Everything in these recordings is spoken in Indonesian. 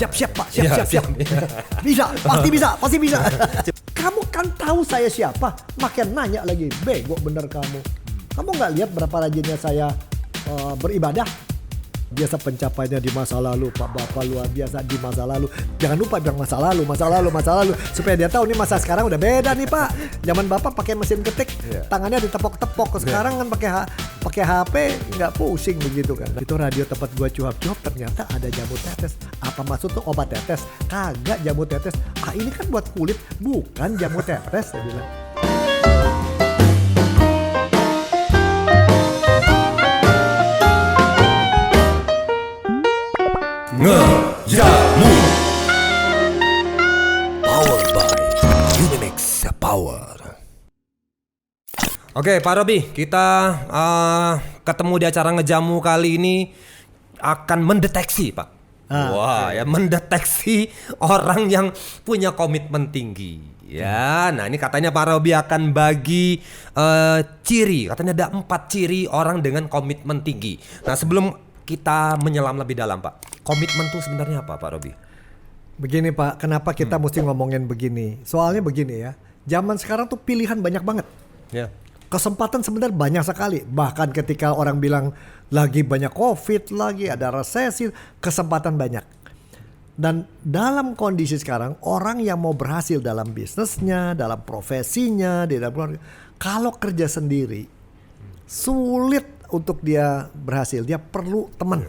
Siap Pak, siap. Bisa, pasti bisa. Kamu kan tahu saya siapa, makin nanya lagi, bego bener kamu. Kamu nggak lihat berapa rajinnya saya beribadah? Biasa pencapaiannya di masa lalu, Pak Bapak luar biasa di masa lalu. Jangan lupa bilang masa lalu, supaya dia tahu nih masa sekarang udah beda nih Pak. Zaman Bapak pakai mesin ketik, tangannya ditepok-tepok. Sekarang kan pakai HP, nggak pusing begitu kan. Itu radio tempat gua cuap-cuap ternyata ada jamu tetes. Apa maksud tuh obat tetes? Kagak jamu tetes. Ini kan buat kulit, bukan jamu tetes, saya bilang. Ngejamu Powered by Unimix Power. Oke Pak Robi, kita ketemu di acara Ngejamu kali ini akan mendeteksi Pak. Mendeteksi orang yang punya komitmen tinggi. Ya, nah ini katanya Pak Robi akan bagi ciri, katanya ada 4 ciri orang dengan komitmen tinggi. Nah sebelum kita menyelam lebih dalam Pak, komitmen tuh sebenarnya apa Pak Robi? Begini Pak, kenapa kita mesti ngomongin begini? Soalnya begini ya, zaman sekarang tuh pilihan banyak banget. Kesempatan sebenarnya banyak sekali. Bahkan ketika orang bilang lagi banyak COVID, lagi ada resesi, kesempatan banyak. Dan dalam kondisi sekarang, orang yang mau berhasil dalam bisnisnya, dalam profesinya, di dalam keluarga, kalau kerja sendiri, sulit untuk dia berhasil. Dia perlu teman.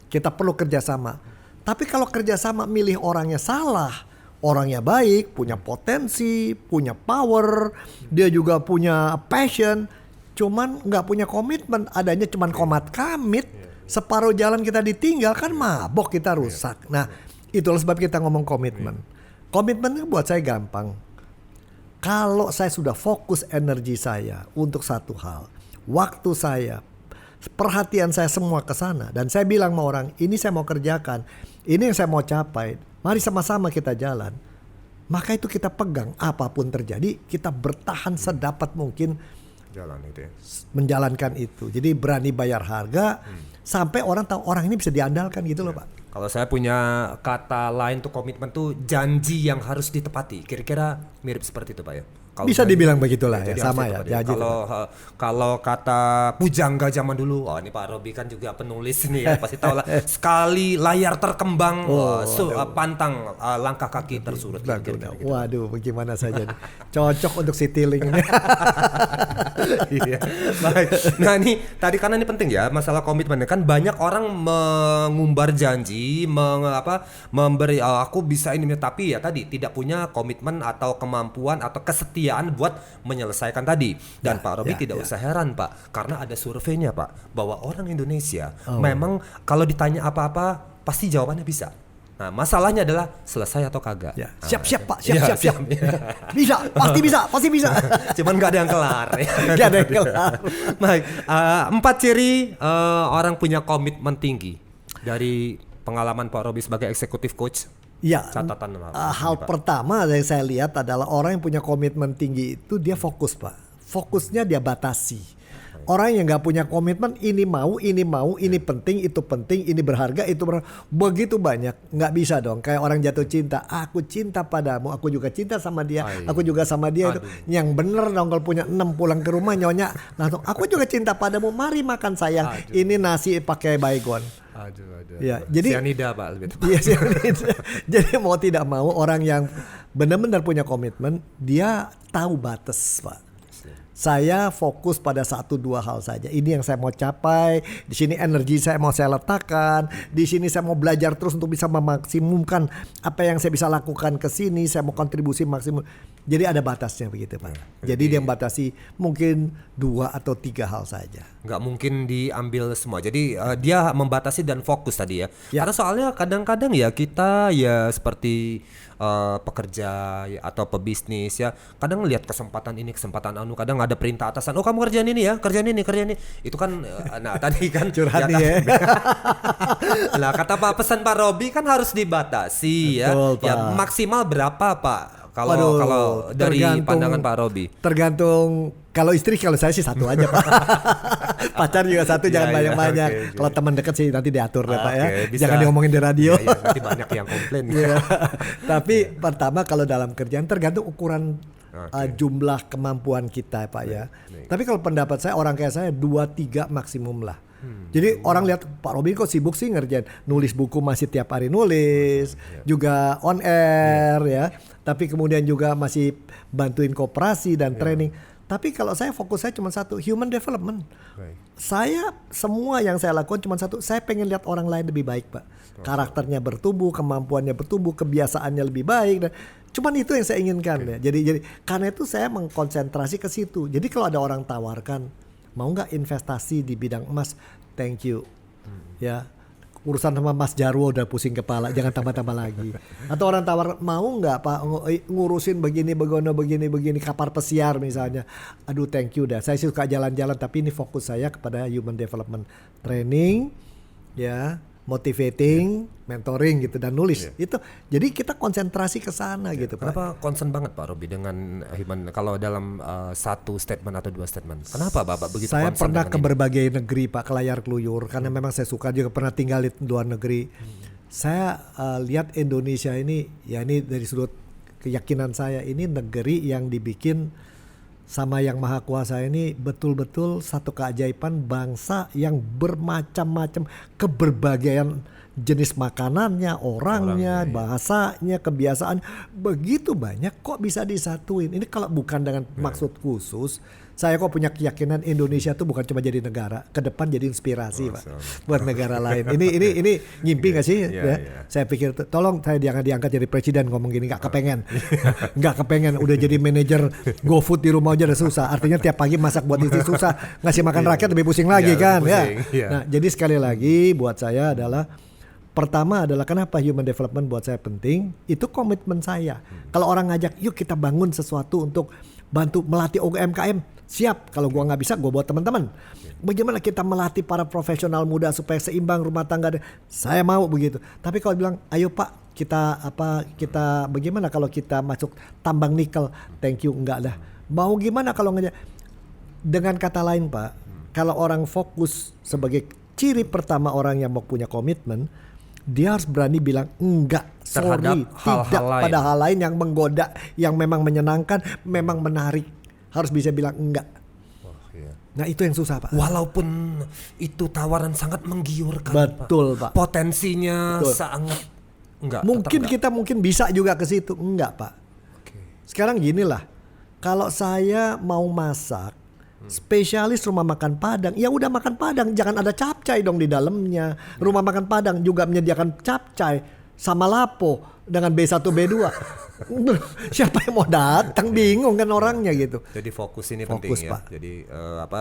Kita perlu kerjasama. Tapi kalau kerjasama milih orangnya salah, orangnya baik, punya potensi, punya power, dia juga punya passion, cuman nggak punya komitmen, adanya cuman komat kamit, separuh jalan kita ditinggal, kan mabok, kita rusak. Nah, itulah sebab kita ngomong komitmen. Komitmen itu buat saya gampang. Kalau saya sudah fokus energi saya untuk satu hal, waktu saya, perhatian saya semua ke sana, dan saya bilang sama orang, ini saya mau kerjakan, ini yang saya mau capai, mari sama-sama kita jalan. Maka itu kita pegang, apapun terjadi kita bertahan sedapat mungkin Jalan itu ya. menjalankan itu. Jadi berani bayar harga sampai orang tahu orang ini bisa diandalkan gitu loh Pak. Kalau saya punya kata lain tuh komitmen tuh janji yang harus ditepati. Kira-kira mirip seperti itu Pak ya. Bisa dibilang begitulah ya, sama ya. Kalau kata pujangga zaman dulu, ini Pak Robi kan juga penulis nih ya, pasti tahu lah. Sekali layar terkembang, pantang langkah kaki tersurut. Gitu. Waduh, bagaimana saja nih. Cocok untuk Citylink ini. Iya. Baik. Nah ini tadi karena ini penting ya masalah komitmen kan banyak orang mengumbar janji, memberi aku bisa ini, tapi ya tadi tidak punya komitmen atau kemampuan atau kesetiaan buat menyelesaikan tadi. Dan Pak Robi tidak usah heran Pak, karena ada surveinya Pak, bahwa orang Indonesia memang kalau ditanya apa-apa pasti jawabannya bisa. Nah masalahnya adalah selesai atau kagak. Siap Pak, siap. Bisa, pasti bisa. Cuman gak ada yang kelar. Gak ada yang kelar. Baik, 4 ciri orang punya komitmen tinggi dari pengalaman Pak Robi sebagai executive coach. Ya, catatan hal pertama yang saya lihat adalah orang yang punya komitmen tinggi itu dia fokus Pak. Fokusnya dia batasi. Orang yang nggak punya komitmen, ini mau, ini penting, itu penting, ini berharga, itu begitu banyak, nggak bisa dong. Kayak orang jatuh cinta, aku cinta padamu, aku juga cinta sama dia, aku juga sama dia. Itu yang bener dong kalau punya 6 pulang ke rumah nyonya, langsung aku juga cinta padamu, mari makan sayang. Ini nasi pakai baygon. Ya, jadi cyanida Pak lebih tepat. Iya, cyanida. Jadi mau tidak mau orang yang benar-benar punya komitmen, dia tahu batas Pak. Saya fokus pada 1-2 hal saja. Ini yang saya mau capai. Di sini energi saya mau saya letakkan. Di sini saya mau belajar terus untuk bisa memaksimumkan apa yang saya bisa lakukan ke sini. Saya mau kontribusi maksimum. Jadi ada batasnya begitu Pak. Jadi dia membatasi mungkin 2 atau 3 hal saja. Nggak mungkin diambil semua. Jadi dia membatasi dan fokus tadi ya. Karena soalnya kadang-kadang ya kita ya seperti pekerja ya, atau pebisnis ya, kadang lihat kesempatan ini, kesempatan anu, kadang ada perintah atasan, oh kamu kerjaan ini ya, kerjaan ini itu kan nah tadi kan curhat nih ya. Nah kata pesan Pak Robi kan harus dibatasi. Betul, ya Pak. Ya maksimal berapa Pak kalau dari pandangan Pak Robi? Tergantung Kalau istri, kalau saya sih satu aja Pak. Pacar juga satu, jangan banyak-banyak. Oke. Kalau teman dekat sih nanti diatur ya Pak ya. Bisa. Jangan diomongin di radio. Iya, nanti banyak yang komplain. Iya. Tapi pertama kalau dalam kerjaan tergantung ukuran jumlah kemampuan kita Pak ya. Tapi kalau pendapat saya, orang kayak saya 2-3 maksimum lah. Jadi orang lihat Pak Robin kok sibuk sih ngerjain, nulis buku masih tiap hari nulis, juga on air ya. Tapi kemudian juga masih bantuin koperasi dan training. Tapi kalau saya fokus saya cuma satu, human development. Saya semua yang saya lakukan cuma satu, saya pengen lihat orang lain lebih baik Pak. Karakternya bertumbuh, kemampuannya bertumbuh, kebiasaannya lebih baik dan cuman itu yang saya inginkan ya. Jadi karena itu saya mengkonsentrasi ke situ. Jadi kalau ada orang tawarkan, mau nggak investasi di bidang emas? Thank you. Ya, urusan sama Mas Jarwo udah pusing kepala, jangan tambah-tambah lagi. Atau orang tawar, mau nggak Pak ngurusin begini, kapal pesiar misalnya. Aduh thank you dah, saya suka jalan-jalan tapi ini fokus saya kepada human development training, ya, motivating, mentoring gitu dan nulis. Itu jadi kita konsentrasi ke sana gitu Pak. Kenapa concern banget Pak Robi dengan human, kalau dalam satu statement atau dua statement? Kenapa Bapak begitu Saya concern pernah dengan ke ini? berbagai negeri Pak, ke layar keluyur karena memang saya suka, juga pernah tinggal di luar negeri. Saya lihat Indonesia ini, ya ini dari sudut keyakinan saya, ini negeri yang dibikin sama Yang Maha Kuasa ini betul-betul satu keajaiban, bangsa yang bermacam-macam, keberbagian jenis makanannya, orangnya, bahasanya, kebiasaan begitu banyak, kok bisa disatuin. Ini kalau bukan dengan maksud khusus, saya kok punya keyakinan Indonesia tuh bukan cuma jadi negara, ke depan jadi inspirasi Pak buat negara lain. Ini ngimpi nggak sih? Ya? Saya pikir tolong saya jangan diangkat jadi presiden ngomong gini, nggak kepengen, nggak kepengen. Udah jadi manajer GoFood di rumah aja udah susah. Artinya tiap pagi masak buat istri susah, ngasih makan rakyat lebih pusing lagi kan? Nah jadi sekali lagi buat saya adalah, pertama adalah kenapa human development buat saya penting, itu komitmen saya. Kalau orang ngajak, yuk kita bangun sesuatu untuk bantu melatih UMKM, siap. Kalau gua nggak bisa, gua buat teman-teman. Bagaimana kita melatih para profesional muda supaya seimbang rumah tangga, saya mau begitu. Tapi kalau bilang, ayo Pak, kita bagaimana kalau kita masuk tambang nikel, thank you, enggak dah. Mau gimana kalau ngajak? Dengan kata lain Pak, kalau orang fokus, sebagai ciri pertama orang yang mau punya komitmen, dia harus berani bilang enggak, sorry, tidak pada hal lain yang menggoda, yang memang menyenangkan, memang menarik. Harus bisa bilang enggak. Nah itu yang susah Pak. Walaupun itu tawaran sangat menggiurkan. Betul Pak. Potensinya sangat enggak. Mungkin kita bisa juga ke situ, enggak Pak. Sekarang ginilah, kalau saya mau masak, spesialis rumah makan Padang, ya udah makan Padang, jangan ada capcay dong di dalamnya. Rumah makan Padang juga menyediakan capcay sama lapo dengan B1 B2. Siapa yang mau datang, bingung kan orangnya gitu. Jadi fokus ini Fokus, penting ya. Pak. Jadi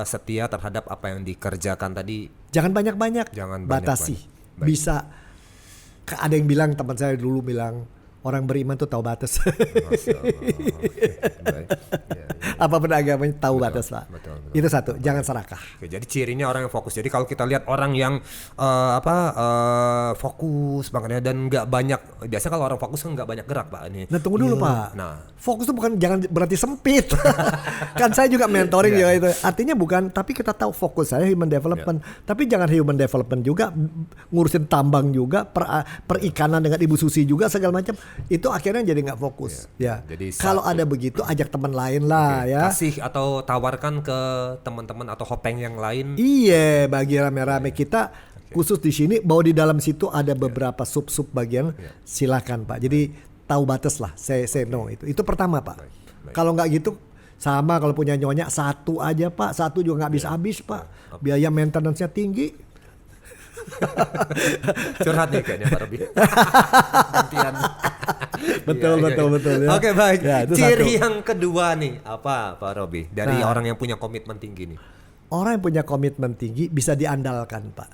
setia terhadap apa yang dikerjakan tadi. Jangan banyak-banyak, batasi. Bisa. Ada yang bilang, teman saya dulu bilang, orang beriman tuh tahu batas. Masya Allah. Apa benda agamanya tahu batas Pak. Betul. Itu satu, jangan serakah. Oke, jadi cirinya orang yang fokus. Jadi kalau kita lihat orang yang fokus banget ya, dan nggak banyak, biasanya kalau orang fokus kan nggak banyak gerak Pak ini. Nah tunggu dulu Pak. Nah, fokus itu bukan jangan berarti sempit. Kan saya juga mentoring juga itu. Artinya bukan, tapi kita tahu fokus saya human development. Tapi jangan human development juga ngurusin tambang juga, perikanan dengan Ibu Susi juga segala macam. Itu akhirnya jadi nggak fokus. Ya. Jadi kalau ada begitu, ajak teman lain lah ya. Kasih atau tawarkan ke teman-teman atau hopeng yang lain. Iya, bagi rame-rame kita khusus di sini, bahwa di dalam situ ada beberapa sub-sub bagian. Silakan Pak. Jadi tahu batas lah. Saya no itu. Itu pertama Pak. Kalau nggak gitu, sama kalau punya nyonya satu aja Pak. Satu juga nggak habis-habis Pak. Biaya maintenance-nya tinggi. Curhat nih kayaknya Pak Robi. Gantian. Betul. Ya. Oke baik. Ya, itu ciri satu. yang kedua nih apa Pak Robi dari orang yang punya komitmen tinggi nih? Orang yang punya komitmen tinggi bisa diandalkan Pak.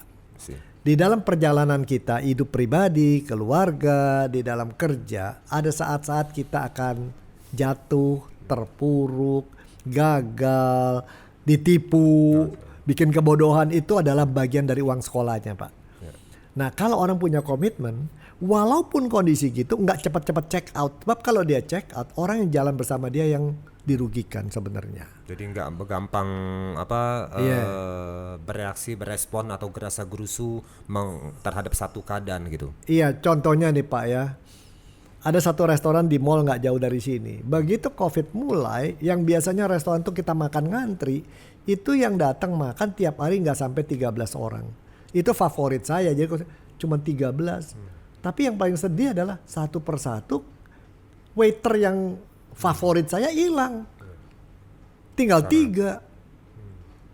Di dalam perjalanan kita, hidup pribadi, keluarga, di dalam kerja, ada saat-saat kita akan jatuh, terpuruk, gagal, ditipu, bikin kebodohan. Itu adalah bagian dari uang sekolahnya Pak. Nah kalau orang punya komitmen, walaupun kondisi gitu, nggak cepat-cepat check out. Sebab kalau dia check out, orang yang jalan bersama dia yang dirugikan sebenarnya. Jadi nggak gampang berespon atau gerasa gerusu terhadap satu keadaan gitu. Iya, contohnya nih Pak ya, ada satu restoran di mall nggak jauh dari sini. Begitu COVID mulai, yang biasanya restoran tuh kita makan ngantri, itu yang datang makan tiap hari nggak sampai 13 orang. Itu favorit saya, jadi cuma 13. Tapi yang paling sedih adalah satu persatu waiter yang favorit saya hilang. Tinggal 3.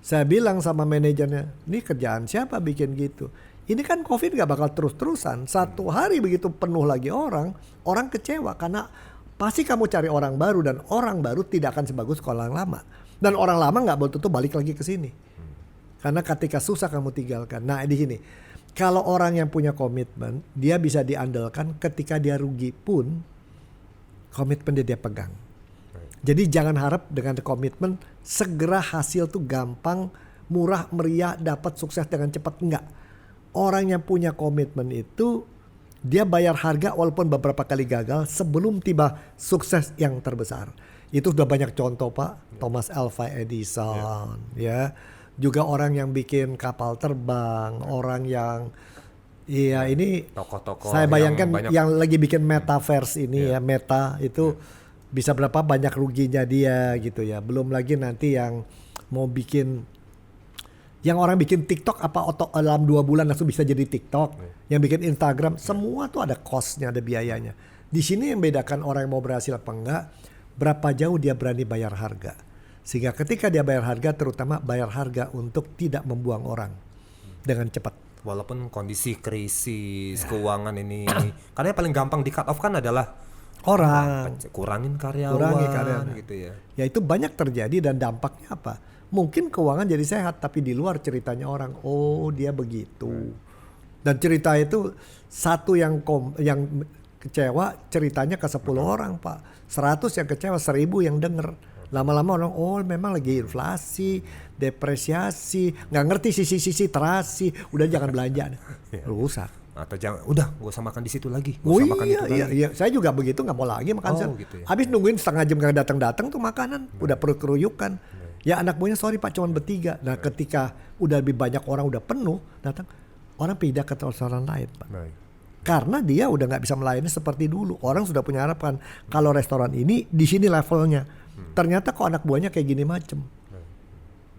Saya bilang sama manajernya, ini kerjaan siapa bikin gitu? Ini kan COVID gak bakal terus-terusan. Satu hari begitu penuh lagi orang kecewa karena pasti kamu cari orang baru dan orang baru tidak akan sebagus kalau orang lama. Dan orang lama gak boleh tentu balik lagi ke sini. Karena ketika susah kamu tinggalkan. Nah di sini, kalau orang yang punya komitmen, dia bisa diandalkan ketika dia rugi pun, komitmen dia pegang. Jadi jangan harap dengan komitmen segera hasil tuh gampang, murah, meriah, dapat sukses dengan cepat. Enggak. Orang yang punya komitmen itu dia bayar harga walaupun beberapa kali gagal sebelum tiba sukses yang terbesar. Itu sudah banyak contoh Pak. Thomas Alva Edison ya. Juga orang yang bikin kapal terbang, orang yang ini tokoh-tokoh saya bayangkan yang lagi bikin metaverse ini ya, Meta itu bisa berapa banyak ruginya dia gitu ya. Belum lagi nanti yang mau bikin, yang orang bikin TikTok dalam 2 bulan langsung bisa jadi TikTok. Yang bikin Instagram, semua tuh ada cost-nya, ada biayanya. Di sini yang bedakan orang yang mau berhasil apa enggak, berapa jauh dia berani bayar harga. Sehingga ketika dia bayar harga, terutama bayar harga untuk tidak membuang orang dengan cepat. Walaupun kondisi krisis keuangan ini, karena yang paling gampang di cut off kan adalah orang, kurangin karyawan gitu ya. Ya itu banyak terjadi dan dampaknya apa? Mungkin keuangan jadi sehat tapi di luar ceritanya orang, oh dia begitu. Dan cerita itu satu yang kecewa ceritanya ke 10 orang Pak. 100 yang kecewa, 1000 yang denger. Lama-lama orang, oh memang lagi inflasi, depresiasi, nggak ngerti sisi-sisi terasi, udah jangan belanja, rusak. Atau jangan, udah gak usah makan di situ lagi. Iya. Saya juga begitu, nggak mau lagi makan. Gitu ya. Habis nungguin setengah jam gak datang-datang tuh makanan, udah perut keruyukan. Ya anak buahnya sorry Pak, cuma bertiga. Nah ketika udah lebih banyak orang udah penuh datang, orang pindah ke restoran lain Pak. Karena dia udah nggak bisa melayani seperti dulu. Orang sudah punya harapan kalau restoran ini di sini levelnya. Ternyata kok anak buahnya kayak gini macem.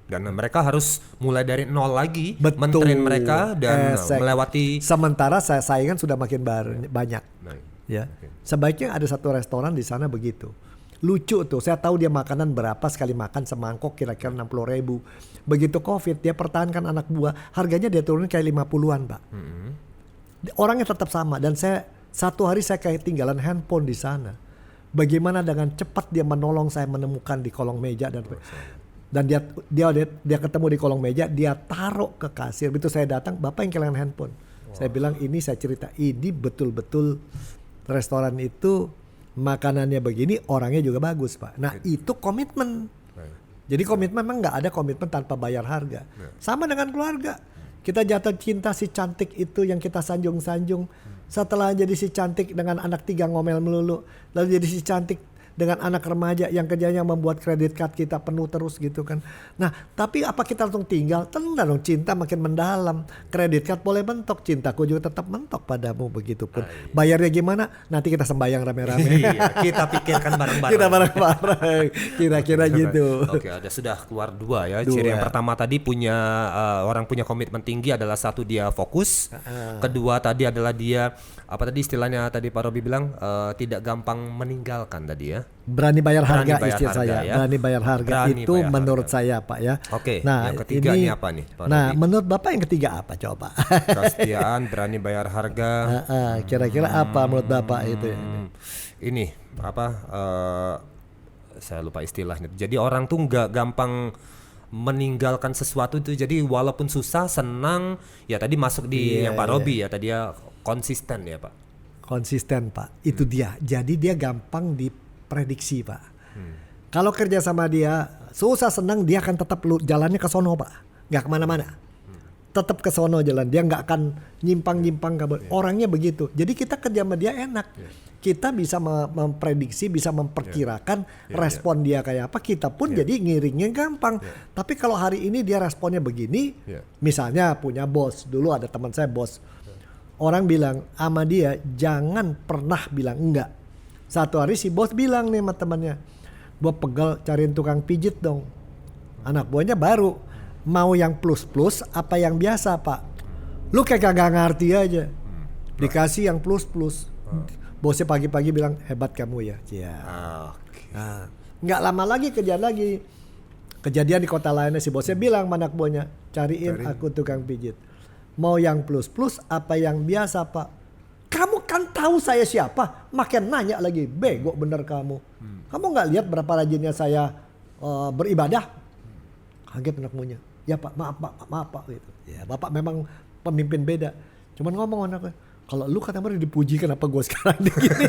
Dan mereka harus mulai dari nol lagi, Betul. mentrain mereka dan melewati. Sementara saya saingan sudah makin banyak. Ya, sebaiknya ada satu restoran di sana begitu. Lucu tuh, saya tahu dia makanan berapa sekali makan semangkok kira-kira 60.000. Begitu COVID dia pertahankan anak buah, harganya dia turunin kayak 50-an Pak. Orangnya tetap sama dan satu hari saya kayak tinggalan handphone di sana. Bagaimana dengan cepat dia menolong saya menemukan di kolong meja dan dia ketemu di kolong meja, dia taruh ke kasir. Begitu saya datang, Bapak yang kehilangan handphone. Saya bilang ini, saya cerita ini betul-betul restoran itu makanannya begini, orangnya juga bagus Pak. Nah itu komitmen. Jadi komitmen memang nggak ada komitmen tanpa bayar harga. Sama dengan keluarga. Kita jatuh cinta si cantik itu yang kita sanjung-sanjung. Setelah jadi si cantik dengan anak 3 ngomel melulu, lalu jadi si cantik dengan anak remaja yang kerjanya membuat kredit card kita penuh terus gitu kan. Nah tapi apa kita langsung tinggal? Tenang dong, cinta makin mendalam. Kredit card boleh mentok, cintaku juga tetap mentok padamu, begitu pun. Bayarnya gimana? Nanti kita sembayang rame-rame. Iya, kita pikirkan bareng-bareng. Kita bareng-bareng, kira-kira gitu. Oke, ada sudah keluar 2 ya. Ciri yang pertama tadi orang punya komitmen tinggi adalah satu, dia fokus. Kedua tadi adalah dia istilahnya tadi Pak Robi bilang tidak gampang meninggalkan tadi ya. Berani bayar harga istilah saya. Ya. Berani bayar harga itu menurut saya Pak ya. Oke. Nah, yang ketiga ini apa nih Pak Nah, Robi? menurut Bapak yang ketiga apa coba? Kesetiaan, berani bayar harga. Kira-kira apa menurut Bapak itu? Ini saya lupa istilahnya. Jadi orang tuh nggak gampang meninggalkan sesuatu itu. Jadi walaupun susah, senang, ya tadi masuk di yang Pak Robi ya, tadi ya konsisten ya Pak. Konsisten Pak, itu dia. Jadi dia gampang diprediksi Pak. Kalau kerja sama dia susah senang, dia akan tetap jalannya ke sono Pak, nggak kemana-mana. Tetap ke sono jalan, dia nggak akan nyimpang-nyimpang. Orangnya begitu. Jadi kita kerja sama dia enak. kita bisa memprediksi, bisa memperkirakan respon dia kayak apa, kita pun jadi ngiringnya gampang. Tapi kalau hari ini dia responnya begini, misalnya punya bos, dulu ada teman saya bos, orang bilang sama dia jangan pernah bilang enggak. Satu hari si bos bilang nih sama temannya, gua pegel cariin tukang pijit dong. Anak buahnya baru, mau yang plus-plus apa yang biasa pak? Lu kayak gak ngerti aja, dikasih yang plus-plus. Bosnya pagi-pagi bilang hebat kamu ya. Nah, nggak lama lagi kejadian di kota lainnya, si bosnya bilang anak buahnya cariin aku tukang pijit. Mau yang plus-plus apa yang biasa pak? Kamu kan tahu saya siapa, makin nanya lagi, bego bener kamu. Kamu nggak lihat berapa rajinnya saya beribadah? Kaget anak buahnya. Ya pak, maaf pak gitu. Ya bapak memang pemimpin beda. Cuman ngomong anaknya, kalau lu kata baru dipuji kenapa gue sekarang begini?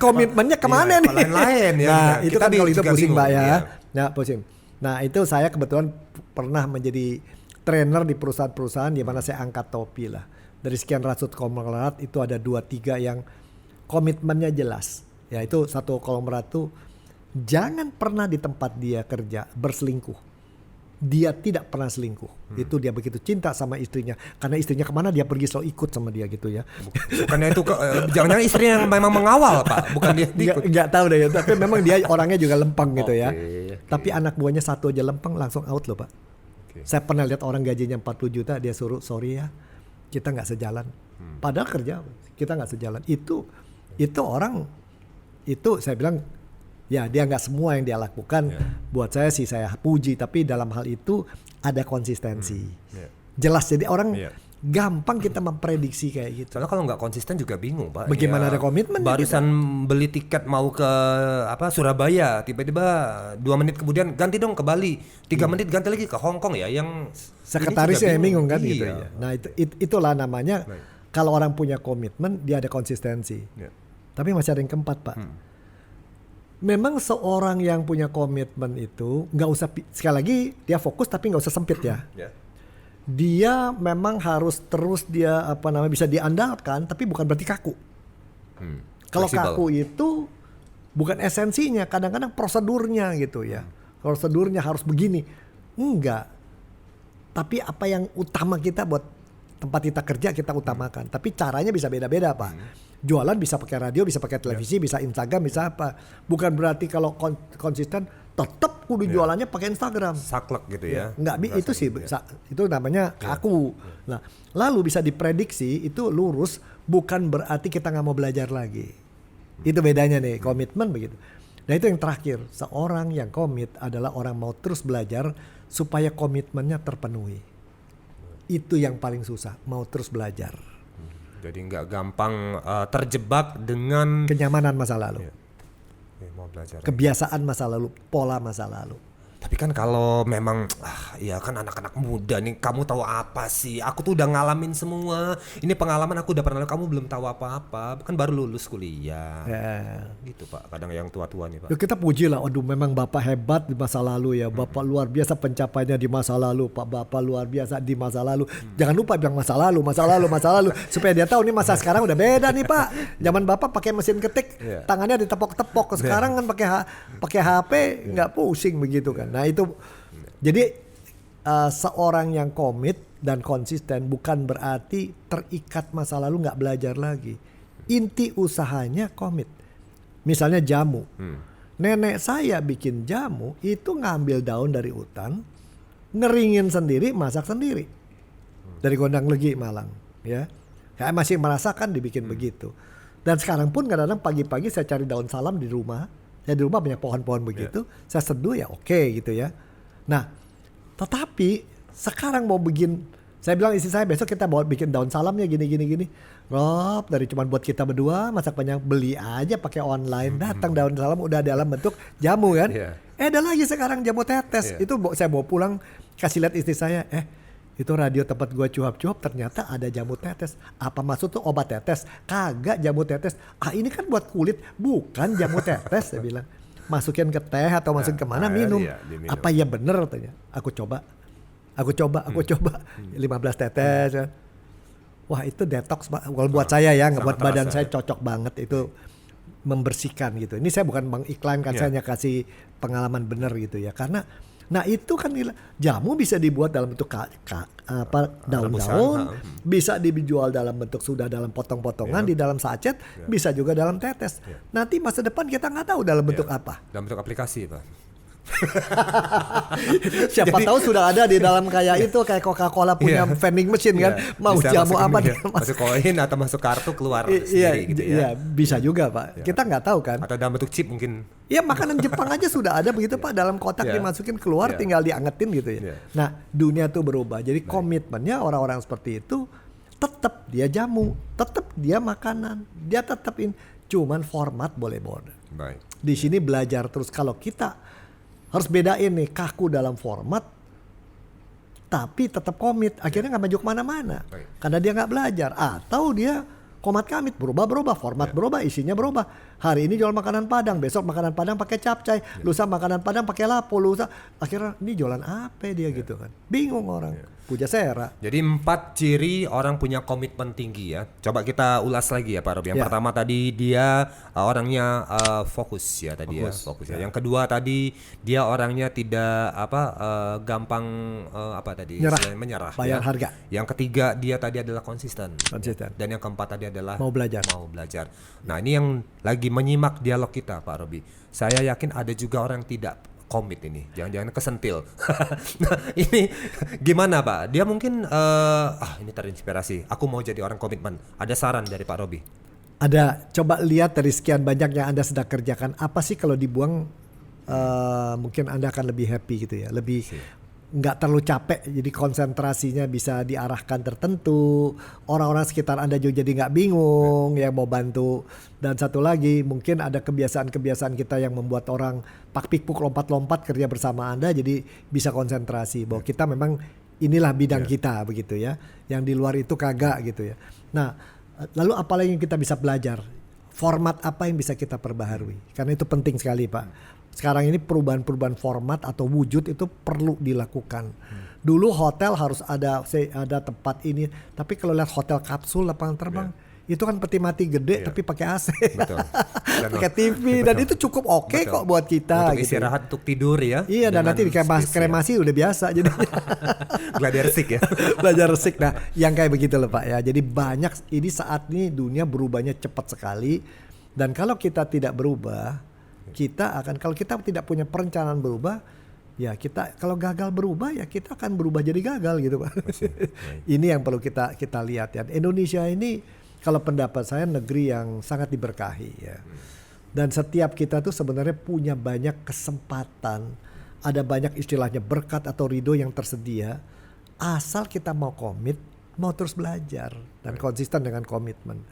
Komitmennya kemana nih? Lain-lain ya. Nah itu kita kan kalau itu pusing bingung, mbak ya. Iya. Nah pusing. Nah itu saya kebetulan pernah menjadi trainer di perusahaan-perusahaan di mana saya angkat topi lah. Dari sekian ratus konglomerat itu ada 2-3 yang komitmennya jelas. Ya itu satu konglomerat tuh jangan pernah di tempat dia kerja berselingkuh. Dia tidak pernah selingkuh. Itu dia begitu cinta sama istrinya. Karena istrinya kemana dia pergi selalu ikut sama dia gitu ya. Bukannya itu jangan-jangan istrinya yang memang mengawal pak, bukan dia ikut. Nggak tahu deh ya. Tapi memang dia orangnya juga lempeng gitu ya. Okay. Tapi anak buahnya satu aja lempeng langsung out loh pak. Saya pernah lihat orang gajinya 40 juta dia suruh sorry ya kita nggak sejalan. Padahal kerja kita nggak sejalan. Itu orang itu saya bilang ya dia nggak semua yang dia lakukan. Buat saya sih saya puji, tapi dalam hal itu ada konsistensi. Jelas jadi orang gampang kita memprediksi kayak gitu. Soalnya kalau nggak konsisten juga bingung pak. Bagaimana ada komitmen? Barusan beli tiket mau ke Surabaya, tiba-tiba 2 menit kemudian ganti dong ke Bali, 3 menit ganti lagi ke Hong Kong ya. Yang sekretarisnya yang bingung kan gitu ya. Nah itulah namanya kalau orang punya komitmen dia ada konsistensi. Tapi masih ada yang keempat pak. Memang seorang yang punya komitmen itu nggak usah sekali lagi dia fokus tapi nggak usah sempit ya. Dia memang harus terus dia bisa diandalkan tapi bukan berarti kaku. Kalau kaku itu bukan esensinya, kadang-kadang prosedurnya gitu ya. Prosedurnya harus begini. Enggak. Tapi apa yang utama kita buat tempat kita kerja kita utamakan. Tapi caranya bisa beda-beda pak. Jualan bisa pakai radio, bisa pakai televisi, bisa Instagram, bisa apa. Bukan berarti kalau konsisten tetap kudu jualannya pakai Instagram. Saklek gitu ya. Enggak, itu sih itu namanya kaku. Nah, lalu bisa diprediksi itu lurus bukan berarti kita nggak mau belajar lagi. Itu bedanya nih, komitmen begitu. Nah, itu yang terakhir. Seorang yang komit adalah orang mau terus belajar supaya komitmennya terpenuhi. Itu yang paling susah, mau terus belajar. Jadi nggak gampang terjebak dengan kenyamanan masa lalu. Mau belajar. Kebiasaan masa lalu, pola masa lalu. Tapi kan kalau memang ya kan anak-anak muda nih, kamu tahu apa sih? Aku tuh udah ngalamin semua. Ini pengalaman aku udah pernah, kamu belum tahu apa-apa. Kan baru lulus kuliah. Gitu Pak, kadang yang tua-tua nih Pak. Ya, kita puji lah, aduh memang Bapak hebat di masa lalu ya. Bapak luar biasa pencapaiannya di masa lalu. Pak Bapak luar biasa di masa lalu. Jangan lupa bilang masa lalu. Supaya dia tahu nih masa sekarang udah beda nih Pak. Zaman Bapak pakai mesin ketik, tangannya ditepok-tepok. Sekarang kan pakai HP, nggak pusing begitu kan. Nah itu jadi seorang yang komit dan konsisten bukan berarti terikat masa lalu nggak belajar lagi. Inti usahanya komit. Misalnya jamu. Nenek saya bikin jamu itu ngambil daun dari hutan, ngeringin sendiri, masak sendiri. Dari Gondang Legi Malang, ya. Saya masih merasakan dibikin begitu. Dan sekarang pun kadang-kadang pagi-pagi saya cari daun salam di rumah. Ya di rumah banyak pohon-pohon begitu, saya seduh ya oke gitu ya. Nah, tetapi sekarang mau bikin, saya bilang istri saya besok kita bawa bikin daun salamnya gini. Rob, dari cuman buat kita berdua, masak banyak, beli aja pakai online, datang daun salam udah dalam bentuk jamu kan. Ada lagi sekarang jamu tetes, itu saya bawa pulang, kasih lihat istri saya, itu radio tempat gua cuap-cuap ternyata ada jamu tetes. Apa maksud tuh obat tetes? Kagak jamu tetes. Ini kan buat kulit, bukan jamu tetes. Saya bilang masukin ke teh atau masukin kemana minum. Apa ya bener tanya. Aku coba 15 tetes. Wah itu detox kalau buat saya ya, buat badan saya cocok banget itu. membersihkan gitu. Ini saya bukan mengiklankan, saya hanya kasih pengalaman benar gitu ya. Karena nah itu kan jamu bisa dibuat dalam bentuk daun-daun, bisa dijual dalam bentuk sudah dalam potong-potongan di dalam sachet, bisa juga dalam tetes. Nanti masa depan kita nggak tahu dalam bentuk apa. Dalam bentuk aplikasi, Pak. Siapa tahu sudah ada di dalam kayak itu, kayak Coca-Cola punya vending machine kan, mau bisa jamu apa dia masuk koin atau masuk kartu keluar iya, sendiri gitu ya. Iya, bisa juga Pak. Kita nggak tahu kan. Atau dalam bentuk chip mungkin. Iya, makanan Jepang aja sudah ada begitu Pak, dalam kotak dimasukin keluar tinggal diangetin gitu ya. Nah, dunia tuh berubah. Jadi komitmennya orang-orang seperti itu tetap dia jamu, tetap dia makanan, dia tetapin, cuman format boleh. Baik. Di sini belajar terus, kalau kita harus bedain nih, kaku dalam format tapi tetap komit, akhirnya nggak maju kemana-mana karena dia nggak belajar, atau dia komat kamit, berubah format berubah, isinya berubah. Hari ini jual makanan Padang, besok makanan Padang pakai capcay, lusa makanan Padang pakai lapo, lusa akhirnya ini jualan apa dia gitu kan, bingung orang. Puja Sera. Jadi 4 ciri orang punya komitmen tinggi ya. Coba kita ulas lagi ya Pak Robi. Yang pertama tadi dia orangnya fokus ya tadi fokus ya. Yang kedua tadi dia orangnya tidak gampang menyerah. Bayar harga. Yang ketiga dia tadi adalah konsisten. Dan yang keempat tadi adalah mau belajar. Nah, ini yang lagi menyimak dialog kita Pak Robi. Saya yakin ada juga orang yang tidak komit ini, jangan-jangan kesentil. Nah, ini gimana Pak? Dia mungkin ini terinspirasi, aku mau jadi orang komitmen. Ada saran dari Pak Robi? Ada. Coba lihat dari sekian banyak yang Anda sedang kerjakan, apa sih kalau dibuang mungkin Anda akan lebih happy gitu ya, lebih nggak terlalu capek, jadi konsentrasinya bisa diarahkan tertentu, orang-orang sekitar Anda juga jadi nggak bingung yang mau bantu. Dan satu lagi, mungkin ada kebiasaan-kebiasaan kita yang membuat orang pak-pikpuk lompat-lompat kerja bersama Anda, jadi bisa konsentrasi bahwa kita memang inilah bidang kita begitu ya, yang di luar itu kagak gitu ya. Nah, lalu apa lagi yang kita bisa belajar, format apa yang bisa kita perbaharui, karena itu penting sekali Pak. Sekarang ini perubahan-perubahan format atau wujud itu perlu dilakukan. Dulu hotel harus ada tempat ini, tapi kalau lihat hotel kapsul lapangan terbang, itu kan peti mati gede tapi pakai AC, pakai TV, dan itu cukup oke kok buat kita. Untuk gitu. Istirahat, untuk tidur ya. Iya, dan nanti kremasi udah biasa jadi. Belajar resik ya. Belajar resik. Nah, yang kayak begitu loh Pak ya. Jadi banyak ini saat ini dunia berubahnya cepat sekali, dan kalau kita tidak berubah, kalau kita tidak punya perencanaan berubah, ya kita kalau gagal berubah ya kita akan berubah jadi gagal gitu Pak. Ini yang perlu kita lihat ya. Indonesia ini kalau pendapat saya negeri yang sangat diberkahi ya. Dan setiap kita tuh sebenarnya punya banyak kesempatan, ada banyak istilahnya berkat atau ridho yang tersedia, asal kita mau komit, mau terus belajar dan konsisten dengan komitmen.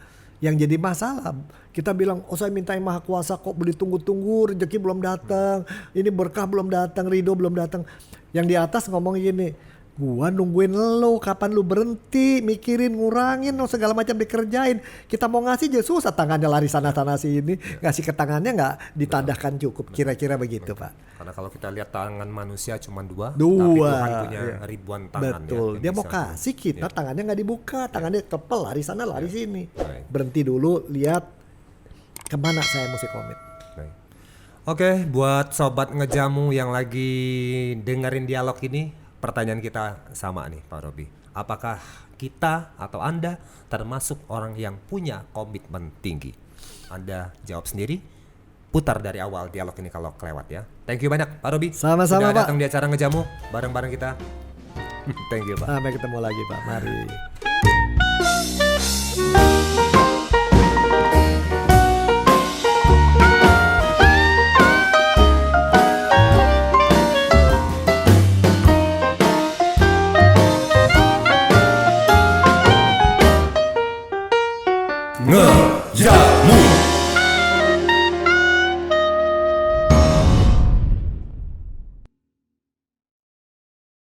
Yang jadi masalah, kita bilang, saya minta yang maha kuasa kok beli tunggu-tunggu, rezeki belum datang, ini berkah belum datang, ridho belum datang. Yang di atas ngomong gini, gua nungguin lo, kapan lu berhenti, mikirin, ngurangin, segala macam dikerjain. Kita mau ngasih aja susah, tangannya lari sana-sana sini, ngasih ke tangannya nggak ditandahkan cukup, kira-kira begitu Pak. Karena kalau kita lihat tangan manusia cuma dua, tapi Tuhan punya ribuan tangan. Betul, dia mau kasih kita, tangannya nggak dibuka, tangannya kepel, lari sana, lari sini. Berhenti dulu, lihat kemana saya mesti komit. Oke, buat sobat ngejamu yang lagi dengerin dialog ini, pertanyaan kita sama nih Pak Robi. Apakah kita atau Anda termasuk orang yang punya komitmen tinggi? Anda jawab sendiri. Putar dari awal dialog ini kalau kelewat ya. Thank you banyak Pak Robi. Sama-sama Sudah Pak. datang di acara ngejamu bareng-bareng kita. Thank you Pak. Sampai ketemu lagi Pak. Mari.